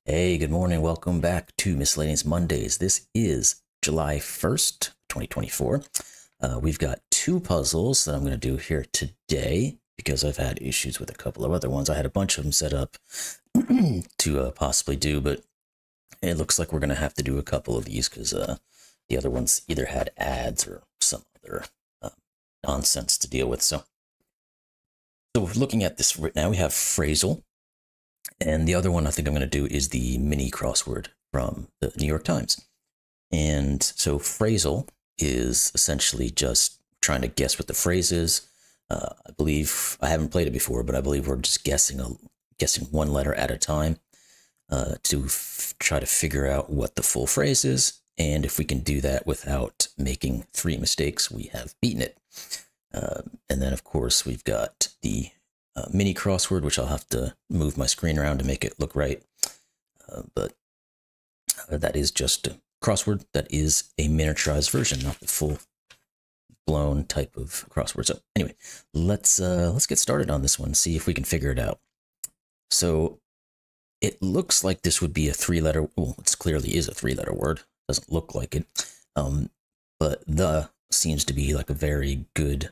Hey, good morning. Welcome back to Miscellaneous Mondays. This is July 1st, 2024. We've got two puzzles that I'm going to do here today because I've had issues with a couple of other ones. I had a bunch of them set up to possibly do, but it looks like we're going to have to do a couple of these because the other ones either had ads or some other nonsense to deal with. So we're looking at this right now. We have Phrasle. And the other one I think I'm going to do is the mini crossword from the New York Times. And so Phrasle is essentially just trying to guess what the phrase is. I believe, I haven't played it before, but I believe we're just guessing one letter at a time to try to figure out what the full phrase is. And if we can do that without making 3 mistakes, we have beaten it. And then, of course, we've got the mini crossword, which I'll have to move my screen around to make it look right. But that is just a crossword. That is a miniaturized version, not the full blown type of crossword. So anyway, let's get started on this one, see if we can figure it out. So it looks like this would be a 3-letter, well, it clearly is a 3-letter word. Doesn't look like it. But the seems to be like a very good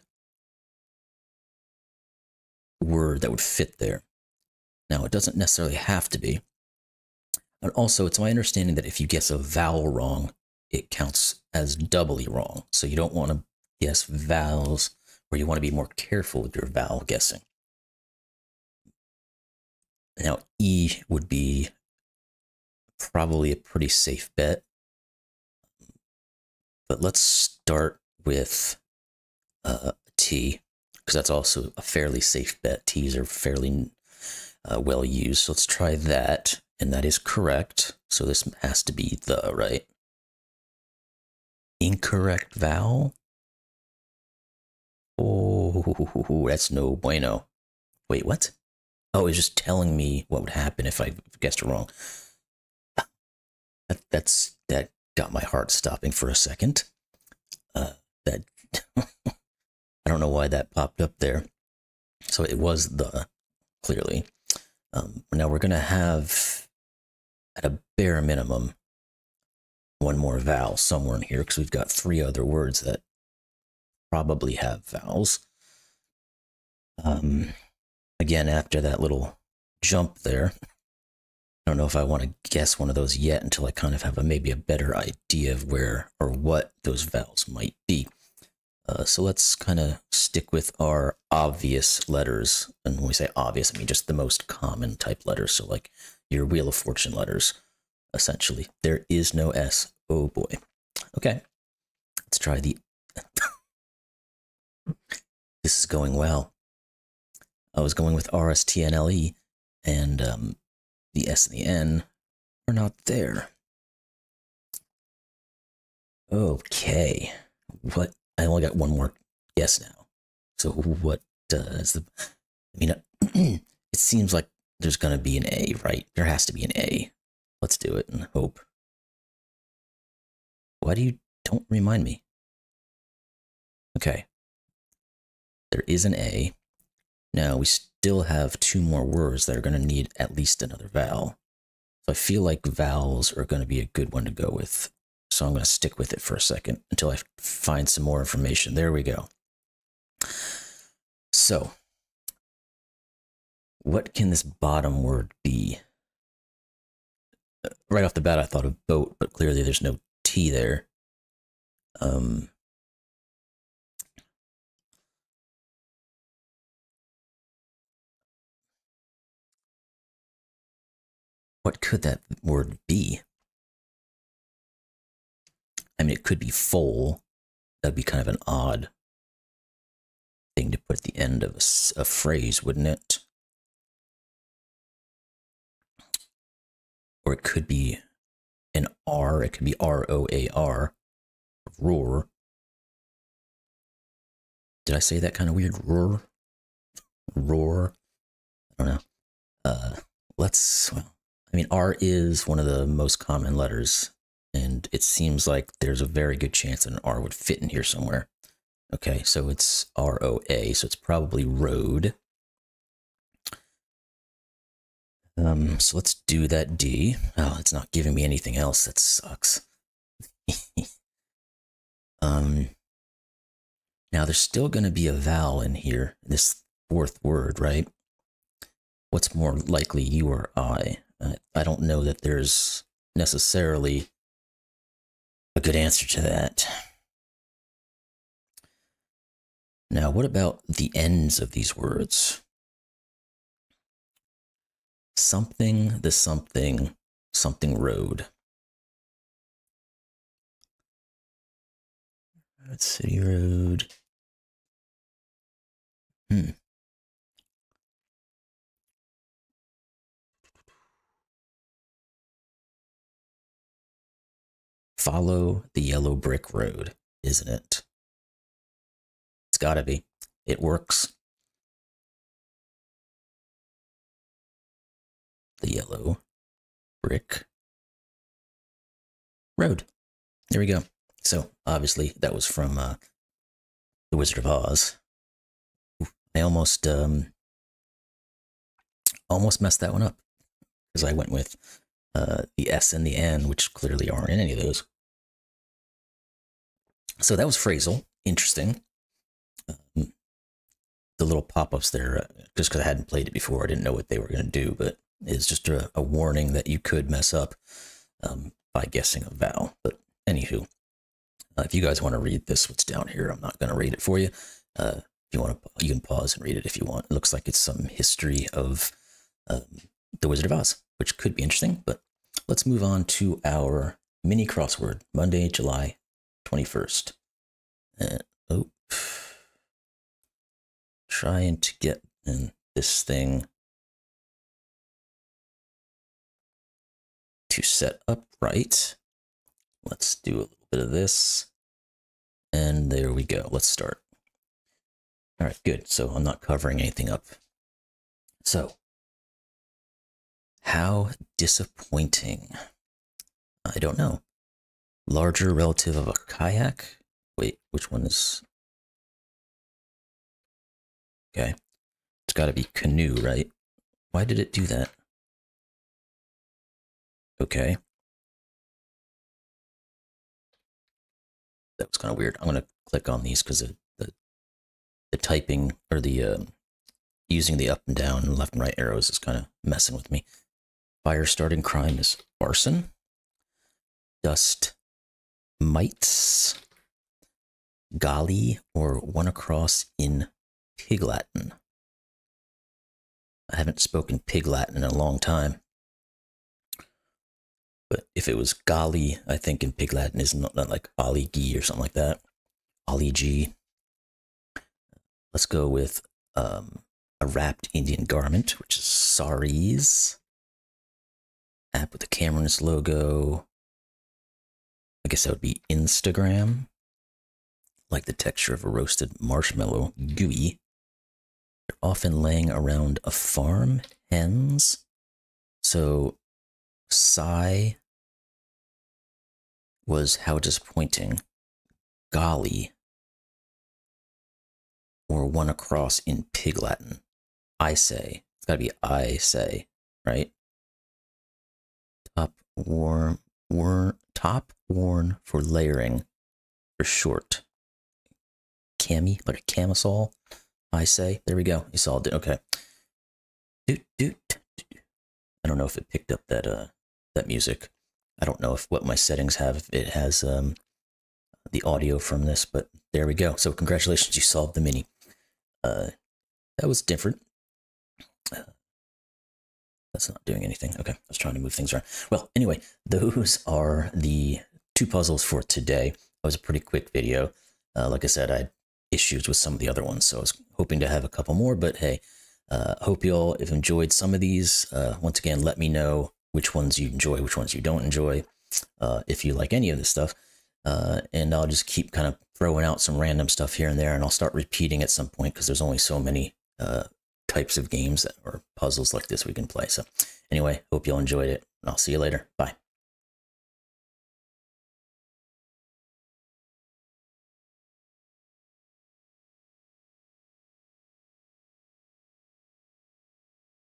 word that would fit there. Now, it doesn't necessarily have to be. And also, it's my understanding that if you guess a vowel wrong, it counts as doubly wrong. So you don't want to guess vowels, or you want to be more careful with your vowel guessing. Now, E would be probably a pretty safe bet. But let's start with T, because that's also a fairly safe bet. T's are fairly well used. So let's try that. And that is correct. So this has to be the, right? Incorrect vowel? Oh, that's no bueno. Wait, what? Oh, it's just telling me what would happen if I guessed it wrong. That got my heart stopping for a second. That I don't know why that popped up there. So it was the, clearly. Now we're going to have, at a bare minimum, one more vowel somewhere in here, because we've got 3 other words that probably have vowels. Again, after that little jump there, I don't know if I want to guess one of those yet until I kind of have maybe a better idea of where or what those vowels might be. So let's kind of stick with our obvious letters. And when we say obvious, I mean just the most common type letters. So like your Wheel of Fortune letters, essentially. There is no S. Oh boy. Okay. Let's try the... This is going well. I was going with RSTNLE, and the S and the N are not there. Okay. What? I only got one more guess now. So what is the... I mean, it seems like there's going to be an A, right? There has to be an A. Let's do it and hope. Why do you... Don't remind me. Okay. There is an A. Now, we still have 2 more words that are going to need at least another vowel. So I feel like vowels are going to be a good one to go with. So I'm going to stick with it for a second until I find some more information. There we go. So, what can this bottom word be? Right off the bat, I thought of boat, but clearly there's no T there. What could that word be? I mean, it could be foal. That'd be kind of an odd thing to put at the end of a phrase, wouldn't it? Or it could be an R. It could be R-O-A-R. Roar. Did I say that kind of weird? Roar? Roar? I don't know. I mean, R is one of the most common letters, and it seems like there's a very good chance that an R would fit in here somewhere. Okay, so it's R-O-A, so it's probably road. So let's do that D. Oh, it's not giving me anything else. That sucks. Now there's still going to be a vowel in here, this fourth word, right? What's more likely, you or I? I don't know that there's necessarily a good answer to that. Now, what about the ends of these words? Something, the something, something road. City road. Follow the yellow brick road, isn't it? It's gotta be. It works. The yellow brick road. There we go. So obviously that was from The Wizard of Oz. I almost messed that one up because I went with the S and the N, which clearly aren't in any of those. So that was Phrasle. Interesting. The little pop-ups there, just because I hadn't played it before, I didn't know what they were going to do, but it's just a warning that you could mess up by guessing a vowel. But anywho, if you guys want to read this, what's down here, I'm not going to read it for you. If you want to, you can pause and read it if you want. It looks like it's some history of The Wizard of Oz, which could be interesting. But let's move on to our mini crossword, Monday, July 21st. Trying to get in this thing to set up right. Let's do a little bit of this. And there we go. Let's start. All right, good. So I'm not covering anything up. So, how disappointing. I don't know. Larger relative of a kayak? Wait, which one is... Okay. It's got to be canoe, right? Why did it do that? Okay. That was kind of weird. I'm going to click on these because the typing, or the using the up and down and left and right arrows is kind of messing with me. Fire starting crime is arson. Dust mites. Golly, or one across in Pig Latin. I haven't spoken Pig Latin in a long time. But if it was golly, I think in Pig Latin is not like Ollie G or something like that. Ollie G. Let's go with a wrapped Indian garment, which is saris. App with the Cameron's logo. I guess that would be Instagram. Like the texture of a roasted marshmallow, gooey. They're often laying around a farm, hens. So, sigh was how disappointing. Golly, or one across in Pig Latin. I say. It's got to be I say, right? Top worn for layering, for short. Cami, like a camisole, I say. There we go. You saw it. Okay. I don't know if it picked up that that music. I don't know if what my settings have, if it has the audio from this, but there we go. So congratulations, you solved the mini. That was different. That's not doing anything. Okay, I was trying to move things around. Well, anyway, those are the 2 puzzles for today. It was a pretty quick video. Like I said, I had issues with some of the other ones, so I was hoping to have a couple more, but hey, hope you all have enjoyed some of these. Once again, let me know which ones you enjoy, which ones you don't enjoy, if you like any of this stuff. And I'll just keep kind of throwing out some random stuff here and there, and I'll start repeating at some point because there's only so many types of games or puzzles like this we can play. So anyway, hope you all enjoyed it, and I'll see you later. Bye.